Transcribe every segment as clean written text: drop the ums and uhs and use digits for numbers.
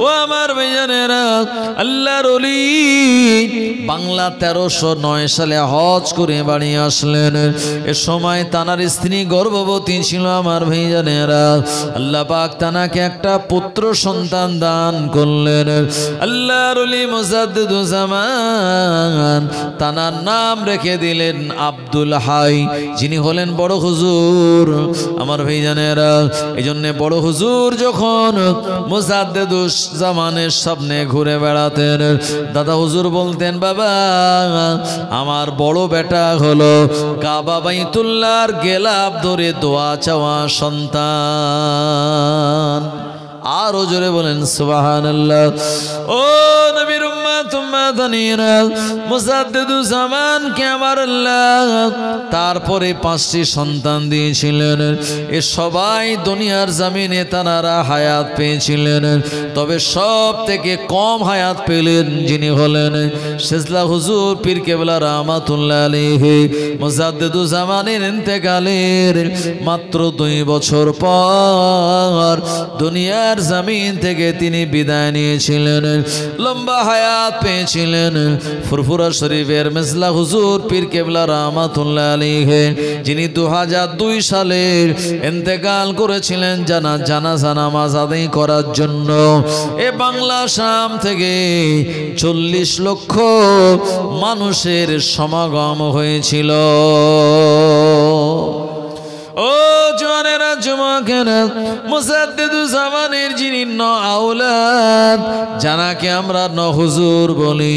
ও আমার ভাইজানেরা, আল্লাহর ওলি বাংলা 1309 সালে হজ করে বাড়ি আসলেন। এ সময় তানার স্ত্রী গর্ভবতী ছিল। আমার ভাইজানেরা, আল্লাহ পাক তানাকে একটা পুত্র সন্তান দান করলেন। আল্লাহর ওলি মুজাদ্দিদুজ্জামান তানার নাম রেখে দিলেন আব্দুল হাই, যিনি হলেন বড় হুজুর। আমার ভাইজানেরা, এই জন্য বড় হুজুর যখন মুজাদ্দিদুজ্জামানের সামনে ঘুরে বেড়াতেন, দাদা হুজুর বলতেন, বাবা আমার বড় বেটা হলো কাবা বাইতুল্লাহর গেলাপ ধরে দোয়া চাওয়া সন্তান। আরো জোরে বলেন সুবহানাল্লাহ। ও নবীর উম্মত উম্মাতানিরা, মুজাদ্দিদুজ্জামানকে আমার আল্লাহ তারপরে 5টি সন্তান দিয়েছিলেন। এ সবাই দুনিয়ার জমিনে তারা হায়াত পেয়েছিলেন, তবে সব থেকে কম হায়াত পেলেন যিনি হলেন শেজলা হুজুর পীর কেবলা রাহমাতুল্লাহ আলাইহি। মুজাদ্দিদুজ্জামানের ইন্তেকালের মাত্র 2 বছর পর দুনিয়ার জমিন থেকে তিনি বিদায় নিয়েছিলেন। লম্বা হায়াত পেয়েছিলেন ফুরফুরা শরীফের মেজলা হুজুর পীর কেবলা রাহমাতুল্লাহ আলাইহি, যিনি 2002 সালে ইন্তেকাল করেছিলেন জানাজা নামাজ আদায় করার জন্য। এ বাংলা শাম থেকে 40 লক্ষ মানুষের সমাগম হয়েছিল। ও জওয়ানেরা যুবকেরা, মুজাদ্দিদুজ্জামানের যিনি আওলাদ, যাকে আমরা হুজুর বলি,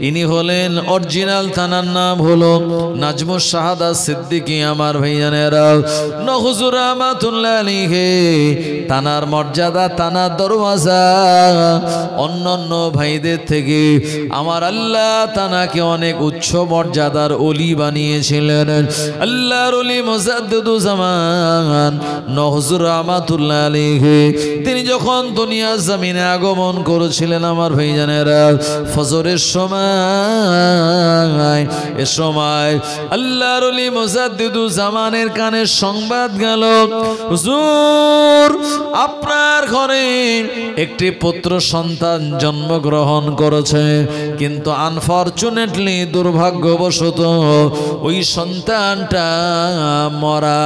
ইনি হলেন অরিজিনাল, তানার নাম হলো নাজমুস শাহাদাত সিদ্দিকী। আমার ভাইজানেরা, হুজুর রাহমাতুল্লাহ আলাইহি তানার মর্যাদা, তানার দরওয়াজা অন্যান্য ভাইদের থেকে আমার আল্লাহ তানাকে অনেক উচ্চ মর্যাদার ওলি বানিয়েছিলেন। আল্লাহর ওলি মুজাদ্দিদুজ্জামান হুজুর রাহমাতুল্লাহ আলাইহি, তিনি যখন দুনিয়ার জমিনে আগমন করেছিলেন আমার ভাইজানেরা, ফজরের সময়, এ সময় আল্লাহর ওলি মুজাদ্দিদুজ্জামানের কানে সংবাদ গেল, হুজুর আপনার ঘরে একটি পুত্র সন্তান জন্মগ্রহণ করেছে, কিন্তু আনফরচুনেটলি দুর্ভাগ্যবশত ওই সন্তানটা মরা,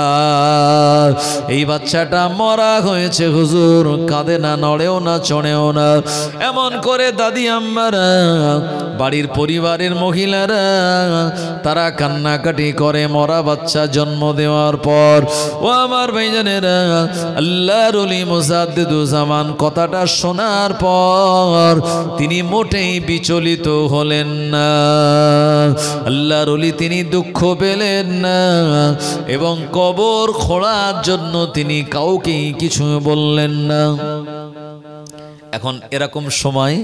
এই বাচ্চাটা মরা হয়েছে হুজুর। কাঁদে না, নড়েও না, চড়েও না। এমন করে দাদি আম্মারা, বাড়ির পরিবারের মহিলারা তারা কান্নাকাটি করে মরা বাচ্চা জন্ম দেওয়ার পর। ও আমার ভাইজানেরা, আল্লাহর ওলি মুজাদ্দিদুজ্জামান কথাটা শোনার পর তিনি মোটেই বিচলিত হলেন না। আল্লাহর ওলি তিনি দুঃখ পেলেন না এবং কবর খোঁড়ার জন্য তিনি কাউকেই কিছু বললেন না। এখন এরকম সময়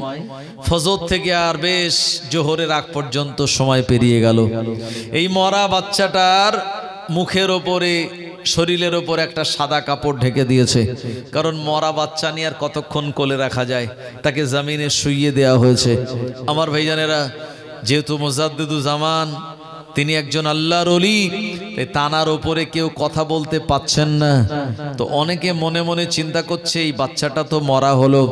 ফজর থেকে আর বেশ জোহরের আগ পর্যন্ত সময় পেরিয়ে গেল। এই মরা বাচ্চাটার মুখের ওপরে, শরীরের ওপর একটা সাদা কাপড় ঢেকে দিয়েছে, কারণ মরা বাচ্চা নিয়ে আর কতক্ষণ কোলে রাখা যায়, তাকে জমিনে শুইয়ে দেওয়া হয়েছে। আমার ভাইজানেরা, যেহেতু মুজাদ্দিদুজ্জামান তিনি একজন আল্লাহর ওলি, তানার ওপরে কেউ কথা বলতে পাচ্ছেন না, তো অনেকে মনে মনে চিন্তা করছে এই বাচ্চাটা তো মরা হলো,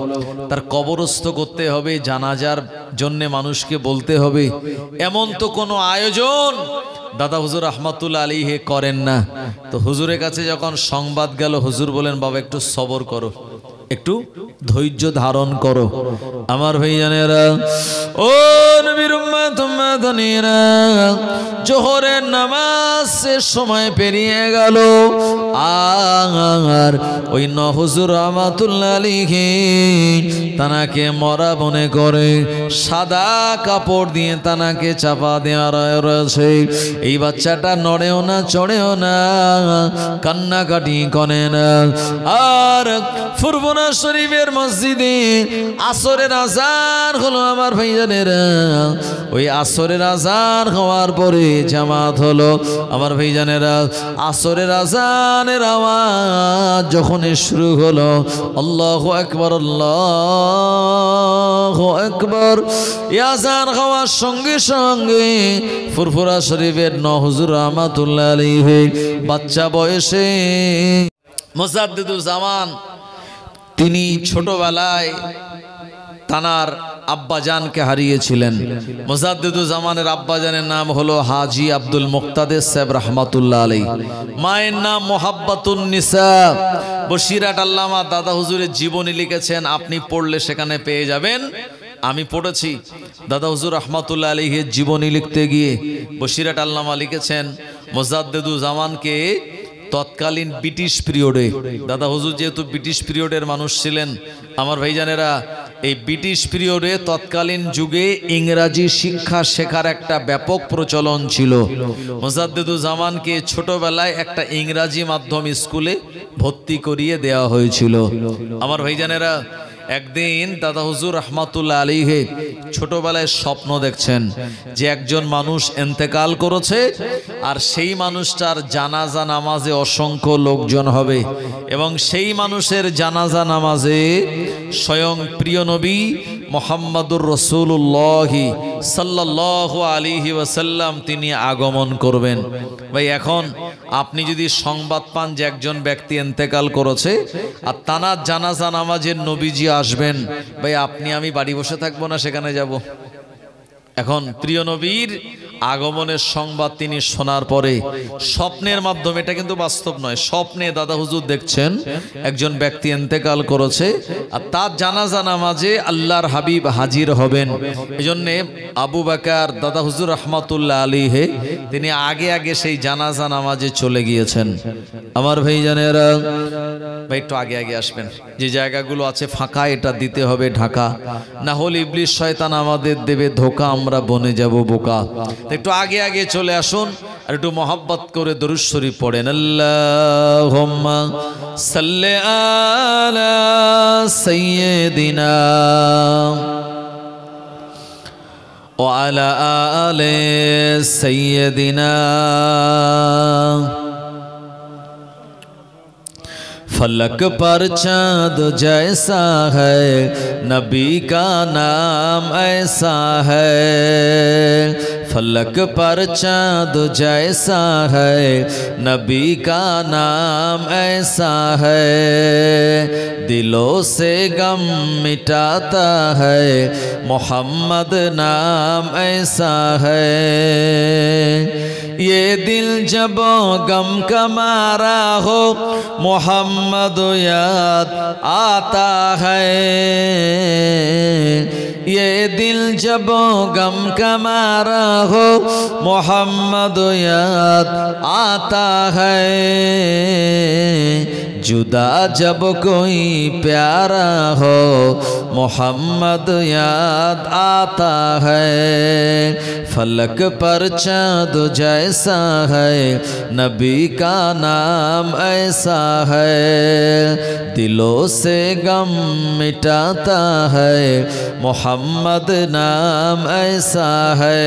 তার কবরস্থ করতে হবে, জানাজার জন্য মানুষকে বলতে হবে, এমন তো কোনো আয়োজন দাদা হুজুর রাহমাতুল্লাহ আলাইহি করেন না। তো হুজুরের কাছে যখন সংবাদ গেল, হুজুর বলেন, বাবা একটু সবর করো, একটু ধৈর্য ধারণ করো। আমার ভাইজানেরা, ও নবীর উম্মত উম্মাতানিরা, জোহরের নামাজের সময় পেরিয়ে গেল, আর ওই হুজুর রাহমাতুল্লাহ আলাইহি তানাকে মরা মনে করে সাদা কাপড় দিয়ে তানাকে চাপা দেওয়া রয়েছে। এই বাচ্চাটা নড়েও না, চড়েও না, কান্নাকাটি করে না। আর ফুরফুরা শরীফের মসজিদে আসরের আজান হলো আমার ভাইজানেরা। ওই আসরের আজান হওয়ার পরে জামাত হলো আমার ভাইজানেরা। আসরের আজানের আওয়াজ যখন শুরু হলো, আল্লাহু আকবার, আল্লাহু আকবার, আজান হওয়ার সঙ্গে সঙ্গে ফুরফুরা শরীফের হুজুর রাহমাতুল্লাহ আলাইহি বাচ্চা বয়সে মুজাদ্দিদুজ্জামান তিনি ছোটবেলায় তানার আব্বাজানকে হারিয়েছিলেন। মুজাদ্দিদুজ্জামানের আব্বাজানের নাম হলো হাজী আব্দুল মুক্তাদির সাহেব রাহমাতুল্লাহ আলাইহি। মায়ের নাম মোহাব্বতুন নিসা। বসিরহাট আল্লামা দাদা হুজুরের জীবনী লিখেছেন, আপনি পড়লে সেখানে পেয়ে যাবেন। আমি পড়েছি দাদা হুজুর রাহমাতুল্লাহ আলাইহির জীবনী লিখতে গিয়ে বসিরহাট আল্লামা লিখেছেন মুজাদ্দিদুজ্জামানকে তৎকালীন ব্রিটিশ পিরিয়ডে, দাদা হুজুর যেহেতু ব্রিটিশ পিরিয়ডের মানুষ ছিলেন, আমার ভাইজানেরা এই ব্রিটিশ পিরিয়ডে তৎকালীন যুগে ইংরাজি শিক্ষা শেখার একটা ব্যাপক প্রচলন ছিল। মুজাদ্দিদুজ্জামানকে ছোটবেলায় একটা ইংরাজি মাধ্যম স্কুলে ভর্তি করিয়ে দেওয়া হয়েছিল। আমার ভাইজানেরা একদিন দাদা হুজুর রাহমাতুল্লাহ আলাইহি ছোটবেলায় স্বপ্ন দেখছেন যে একজন মানুষ ইন্তেকাল করেছে আর সেই মানুষটার জানাজা নামাজে অসংখ্য লোকজন হবে এবং সেই মানুষের জানাজা নামাজে স্বয়ং প্রিয় নবী মুহাম্মদুর রাসূলুল্লাহ সাল্লাল্লাহু আলাইহি ওয়াসাল্লাম তিনি আগমন করবেন। ভাই এখন আপনি যদি সংবাদ পান যে একজন ব্যক্তি ইন্তেকাল করেছে আর তানার জানাজা নামাজের নবীজি আসবেন, ভাই আপনি আমি বাড়ি বসে থাকবো না, সেখানে যাব। এখন প্রিয় নবীর আগমনের সংবাদ তিনি শোনার পরে স্বপ্নের মাধ্যমে, এটা কিন্তু বাস্তব নয়, স্বপ্নে দাদা হুজুর দেখছেন একজন ব্যক্তি ইন্তেকাল করেছে আর তার জানাজা নামাজে আল্লাহর হাবিব হাজির হবেন। এজন্যে আবু বকর দাদা হুজুর রাহমাতুল্লাহ আলাইহি তিনি আগে আগে সেই জানাজা নামাজে চলে গিয়েছেন। আমার ভাইজানেরা ভাই একটু আগে আগে আসবেন, যে জায়গাগুলো আছে ফাঁকা এটা দিতে হবে ঢাকা, না হলে ইবলিস শয়তান আমাদের দেবে ধোকা, আমরা বনে যাব বোকা। একটু আগে আগে চলে আসুন আর একটু মোহাব্বত করে দরুদ শরীফ পড়েন। আল্লাহুম্মা সাল্লি আলা সাইয়্যিদিনা ওয়া আলা আলি সাইয়্যিদিনা। फलक पर चाँद जैसा है नबी का नाम ऐसा है, फलक पर चाँद जैसा है नबी का नाम ऐसा है, दिलों से गम मिटाता है मोहम्मद नाम ऐसा है। ये दिल जब गम का मारा हो मोहम्मद याद आता है, ये दिल जब गम का मारा हो मोहम्मद याद आता है, जुदा जब कोई प्यारा हो मोहम्मद याद आता है, फलक पर चाँद जैसा है नबी का नाम ऐसा है, दिलों से गम मिटाता है मोहम्मद नाम ऐसा है।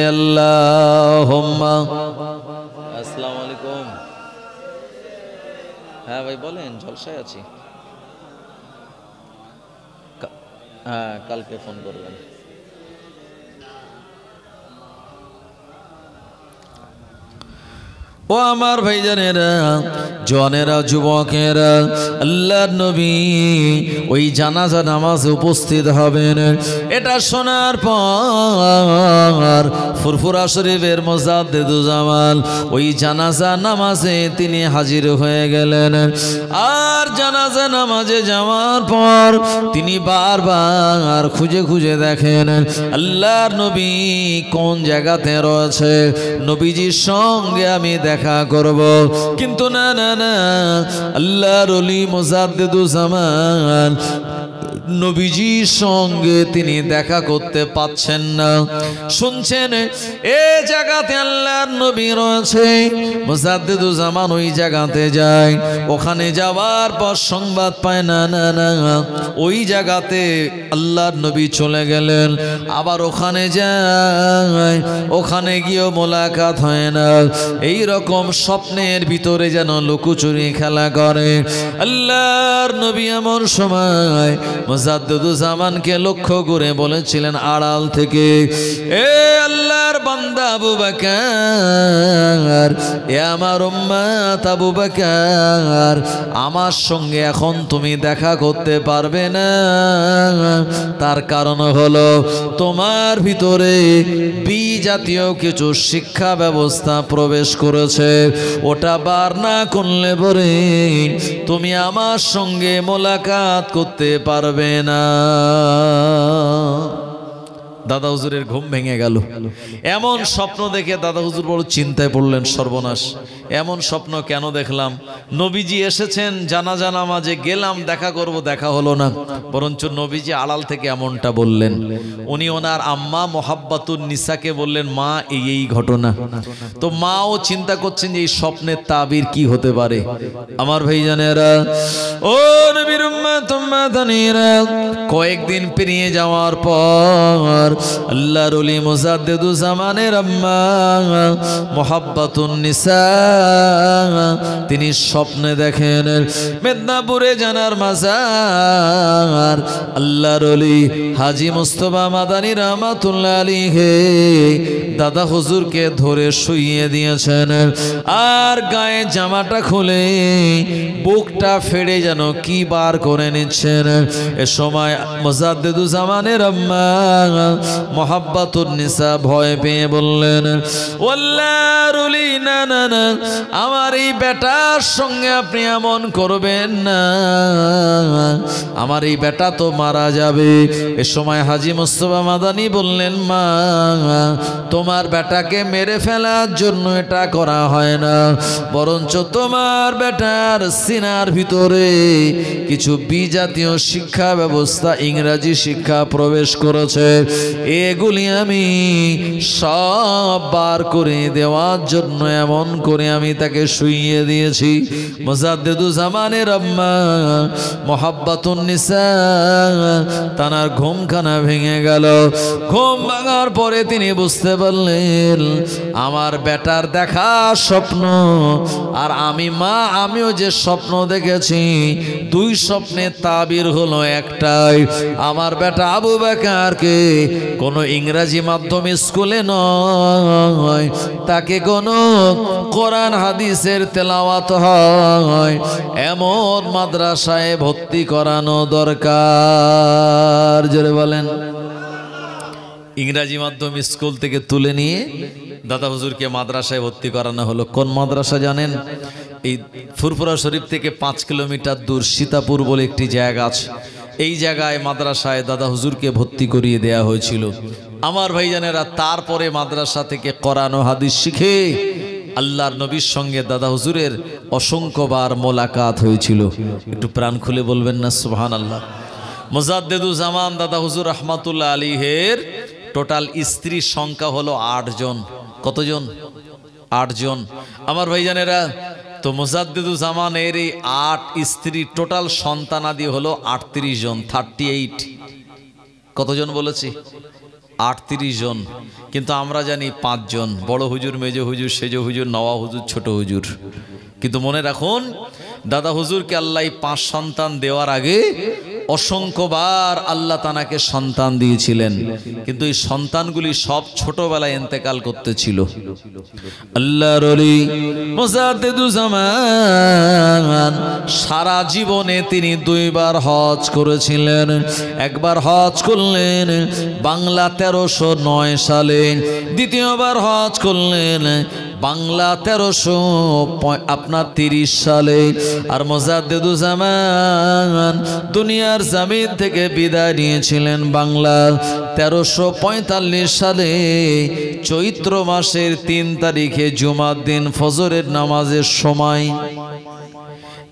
अल्लाहुम्मा। अस्सलामु अलैकुम। হ্যাঁ ভাই বলেন, জলসায় আছি। হ্যাঁ কালকে ফোন করবেন। ও আমার ভাইজানেরা, জওয়ানেরা, যুবকেরা, আল্লাহর নবী ওই জানাজা নামাজে উপস্থিত হবেন। এটা শোনার পর ফুরফুরা শরীফের মুজাদ্দিদুজ্জামান ওই জানাজা নামাজে তিনি হাজির হয়ে গেলেন। আর জানাজা নামাজে যাওয়ার পর তিনি বারবার খুঁজে খুঁজে দেখেন আল্লাহর নবী কোন জায়গাতে রয়েছে, নবীজির সঙ্গে আমি দেখা করব। কিন্তু না না না, আল্লাহর ওলি মুজাদ্দিদুজ্জামান নবীজির সঙ্গে তিনি দেখা করতে পাচ্ছেন না। শুনছেন এই জায়গাতে আল্লাহর নবী রয়েছে, মুজাদ্দিদুজ্জামান ওই জায়গাতে যায়। ওখানে যাওয়ার পর সংবাদ পায় না না না ওই জায়গাতে আল্লাহর নবী চলে গেলেন। আবার ওখানে যায়, ওখানে গিয়েও মোলাকাত হয় না। এই রকম স্বপ্নের ভিতরে যেন লুকোচুরি খেলা করে। আল্লাহর নবী এমন সময় মুজাদ্দিদুজ্জামানকে লক্ষ্য করে বলেছিলেন আড়াল থেকে, এ আল্লাহর বান্দা আবু বকর, এ আমার উম্মত আবু বকর, আমার সঙ্গে এখন তুমি দেখা করতে পারবে না, তার কারণ হলো তোমার ভিতরে বি জাতীয় কিছু শিক্ষা ব্যবস্থা প্রবেশ করেছে, ওটা বার না করলে পরে তুমি আমার সঙ্গে মোলাকাত করতে পারবে না। দাদা হুজুরের ঘুম ভেঙে গেল। এমন স্বপ্ন দেখে দাদা হুজুর বড় চিন্তায় পড়লেন, সর্বনাশ, এমন স্বপ্ন কেন দেখলাম? নবীজি এসেছেন, জানাজা নামাজে গেলাম, দেখা করব, দেখা হলো না। বরঞ্চ নবীজি আড়াল থেকে এমনটা বললেন। উনি ওনার আম্মা মুহাব্বাতুন নিসাকে বললেন, মা এই ঘটনা। তো মাও চিন্তা করছেন যে এই স্বপ্নের তাবির কি হতে পারে। আমার ভাইজানেরা, ও নবীর উম্মত উম্মাতানিরা, কয়েকদিন পেরিয়ে যাওয়ার পর আল্লাহর ওলি মুজাদ্দিদুজ জামানের আম্মা মুহাব্বাতুন নিসা তিনি স্বপ্নে দেখেন মেদিনীপুরে জানার মাজার আল্লাহর ওলি হাজী মুস্তাফা মাদানী রাহমাতুল্লাহ আলাইহি দাদা হুজুরকে ধরে শুইয়ে দিয়েছেন, আর গায়ে জামাটা খুলে বুকটা ফেড়ে যেন কি বার করে নিচ্ছেন। এ সময় মুজাদ্দিদুজ জামানের আম্মা মুহাব্বাতুন নিসা ভয় পেয়ে বললেন, ওয়াল্লাহর ওলি, না না না, আমার এই বেটার সঙ্গে আপনি এমন করবেন না, আমার এই বেটা তো মারা যাবে। এ সময় হাজী মুস্তাফা মাদানী বললেন, মা, তোমার বেটাকে মেরে ফেলার জন্য এটা করা হয় না, বরঞ্চ তোমার বেটার সিনার ভিতরে কিছু বিজাতীয় শিক্ষা ব্যবস্থা, ইংরেজি শিক্ষা প্রবেশ করেছে, এগুলি আমি সব বার করে দেওয়ার জন্য এমন করে আমি তাকে শুইয়ে দিয়েছি। মুজাদ্দিদুজ জামানের আম্মা মুহাব্বাতুন নিসা তানার ঘুমখানা ভেঙে গেল। ঘুম ভাঙার পরে তিনি বুঝতে পারলেন, আমার বেটার দেখা স্বপ্ন আর আমিও যে স্বপ্ন দেখেছি, দুই স্বপ্নের তাবির হলো একটাই। আমার বেটা আবু বকরকে কোনো ইংরেজি মাধ্যম স্কুলে নয়, তাকে কোনো কোরআন হাদিসের তেলাওয়াত হয় এমন মাদ্রাসায় ভর্তি করানো দরকার। জোরে বলেন। ইংরেজি মাধ্যম স্কুল থেকে তুলে নিয়ে দাদা হুজুরকে মাদ্রাসায় ভর্তি করানো হলো। কোন মাদ্রাসা জানেন? এই ফুরফুরা শরীফ থেকে 5 কিলোমিটার দূর সীতাপুর বলে একটি জায়গা আছে, এই জায়গায় মাদ্রাসায় দাদা হুজুরকে ভর্তি করিয়ে দেয়া হয়েছিল। আমার ভাইজানেরা, তারপরে মাদ্রাসা থেকে কোরআন ও হাদিস শিখে আল্লাহর নবীর সঙ্গে দাদা হুজুরের অসংখ্যবার মোলাকাত হয়েছিল। একটু প্রাণ খুলে বলবেন না সুবহানাল্লাহ। মুজাদ্দিদুজ জামান দাদা হুজুর রাহমাতুল্লাহ আলাইহির টোটাল স্ত্রীর সংখ্যা হলো 8 জন। কতজন? 8 জন। আমার ভাইজানেরা, তো মুজাদ্দিদুজ জামানের এই 8 স্ত্রী টোটাল সন্তানাদি হলো 38 জন, 38। কতজন বলেছি? 38 জন। কিন্তু আমরা জানি 5 জন, বড় হুজুর, মেজ হুজুর, সেজ হুজুর, নওয়া হুজুর, ছোট হুজুর। কিন্তু মনে রাখুন, দাদা হুজুরকে আল্লাহ 5 সন্তান দেওয়ার আগে অসংখ্যবার আল্লাহ তানাকে সন্তান দিয়েছিলেন, কিন্তু এই সন্তানগুলি সব ছোটবেলায় ইন্তেকাল করতেছিল। আল্লাহর ওলি মুজাদ্দিদুজ জামান সারা জীবনে তিনি 2 বার হজ করেছিলেন। একবার হজ করলেন বাংলা 1309 সালে, দ্বিতীয়বার হজ করলেন বাংলা 1330 সালে। আর মুজাদ্দিদুজ জামান দুনিয়ার জমিন থেকে বিদায় নিয়েছিলেন বাংলা 1345 সালে চৈত্র মাসের 3 তারিখে জুমার দিন ফজরের নামাজের সময়।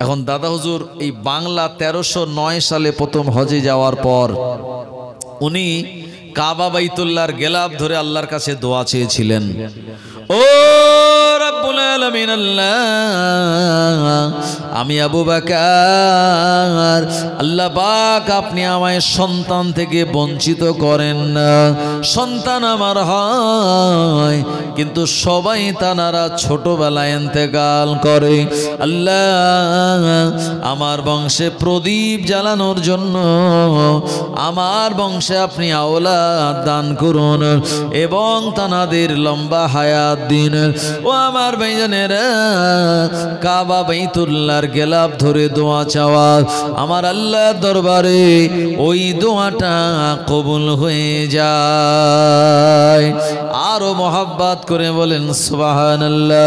এখন দাদা হুজুর এই বাংলা 1309 সালে প্রথম হজে যাওয়ার পর উনি কাবা বাইতুল্লাহর গেলাফ ধরে আল্লাহর কাছে দোয়া চেয়েছিলেন, ও রব্বুল আলামিন, আল্লাহ, আমি আবু বকর, আল্লাহ পাক আপনি আমায় সন্তান থেকে বঞ্চিত করেন না। সন্তান আমার হয়, কিন্তু সবাই তানারা ছোটবেলায় ইন্তেকাল করে। আল্লাহ, আমার বংশে প্রদীপ জ্বালানোর জন্য আমার বংশে আপনি আওলাদ দান করুন এবং তানাদের লম্বা হায়াত দিন। ও আমার ভাইজান, মুমিনেরা কাবা বাইতুল্লাহর গেলাফ ধরে দোয়া চাওয়া আমার আল্লাহর দরবারে ওই দোয়াটা কবুল হয়ে যায়। আরো মহব্বত করে বলেন সুবহানাল্লাহ।